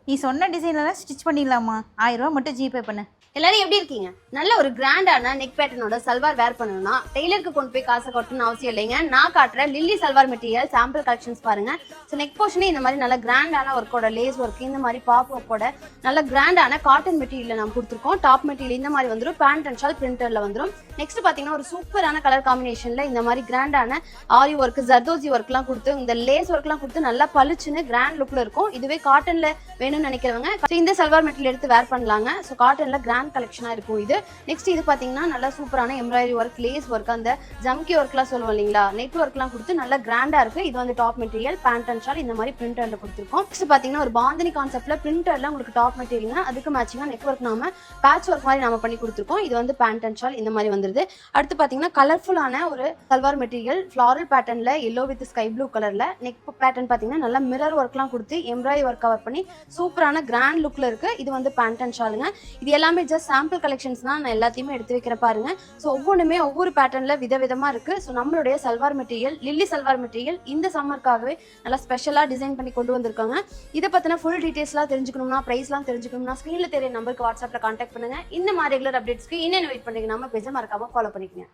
நீ சொன்ன டிசைன்லாம் ஸ்டிச் பண்ணிடலாமா? 1000 ரூபா மட்டும் ஜிபே பண்ணு. எல்லாரும் எப்படி இருக்கீங்க? நல்ல ஒரு கிராண்டான நெக் பேட்டர்னோட சல்வார் வேர் பண்ணணும்னா டெய்லருக்கு கொண்டு போய் காசை கட்டணும்னு அவசியம் இல்லைங்க. நான் காட்டுற Lily salwar material sample collections பாருங்க. ஸோ நெக் போர்ஷனே இந்த மாதிரி நல்ல கிராண்டான ஒர்க்கோட லேஸ் ஒர்க், இந்த மாதிரி பாப் ஒர்க்கோட நல்ல கிராண்டான காட்டன் மெட்டீரியல் நம்ம கொடுத்துருக்கோம். டாப் மெட்டீரியல் இந்த மாதிரி வந்துடும், பேண்ட் அண்ட் ஷால் பிரிண்டர்ல வந்துடும். நெக்ஸ்ட் பாத்தீங்கன்னா ஒரு சூப்பரான கலர் காம்பினேஷன்ல இந்த மாதிரி கிராண்டான ஆரி ஒர்க், ஜர்தோசி ஒர்க்லாம் கொடுத்து இந்த லேஸ் ஒர்க்லாம் கொடுத்து நல்லா பளிச்சுன்னு கிராண்ட் லுக்ல இருக்கும். இதுவே காட்டன்ல வேணும்னு நினைக்கிறவங்க இந்த சல்வார் மெட்டீரியல் எடுத்து வேர் பண்ணலாங்க. ஸோ காட்டன்ல கிராண்ட் கலெக்ஷனா இருக்கும் இது. நெக்ஸ்ட் இது பாத்தீங்கன்னா நல்லா சூப்பரான எம்ப்ராய்டரி ஒர்க், லேஸ் ஒர்க், அந்த ஜம்கி ஒர்க்லாம் சொல்லுவோம் இல்லைங்களா, நெட் ஒர்க்லாம் கொடுத்து நல்லா கிராண்டா இருக்கு. இது வந்து top material, pant and shawl இந்த மாதிரி பிரிண்டர்ல கொடுத்துருக்கோம். நெக்ஸ்ட் பாத்தீங்கன்னா ஒரு பாந்தினி கான்செப்ட்ல பிரிண்டர்ல உங்களுக்கு டாப் மெட்டீரியல், அதுக்கு மேட்சிங்கா நெட் ஒர்க் நாம பேட்ச் ஒர்க் மாதிரி நாம பண்ணி கொடுத்துருக்கோம். இது வந்து பேண்ட் அண்ட் ஷால் இந்த மாதிரி வந்துருது. அடுத்து பாத்தீங்கன்னா கலர்ஃபுல்லான ஒரு சல்வார் மெட்டீரியல் ஃபிளாரல் பேட்டர்ன்ல எல்லோ வித் ஸ்கை ப்ளூ கலர்ல நெக் பேட்டர்ன் பாத்தீங்கன்னா நல்லா மிரர் ஒர்க்லாம் கொடுத்து எம்ப்ராய்டரி ஒர்க் கவர் பண்ணி சூப்பரான கிராண்ட் லுக்ல இருக்கு. இது வந்து பேண்ட் அண்ட் ஷாலுங்க. இது எல்லாமே ஜஸ்ட் சாம்பிள் கலெக்ஷன்ஸ் தான், நான் எல்லாத்தையுமே எடுத்து வைக்கிறேன் பாருங்க. ஸோ ஒவ்வொன்றுமே ஒவ்வொரு பேட்டர்ன்ல விதவிதமா இருக்கு. ஸோ நம்மளுடைய salwar material, Lily salwar material இந்த சம்மருக்காகவே நல்லா ஸ்பெஷலா டிசைன் பண்ணி கொண்டு வந்திருக்காங்க. இதை பத்தின ஃபுல் டீடைல்ஸ்லாம் தெரிஞ்சுக்கணும்னா, பிரைஸ்லாம் தெரிஞ்சுக்கணும்னா ஸ்கிரீன்ல தெரிய நம்பருக்கு வாட்ஸ்அப்ல கான்டாக்ட் பண்ணுங்க. இந்த மாதிரி ரெகுலர் அப்டேட்ஸ்க்கு இன்னும் வெயிட் பண்ணுங்க. நம்ம பேஜை மறக்காம ஃபாலோ பண்ணிக்கங்க.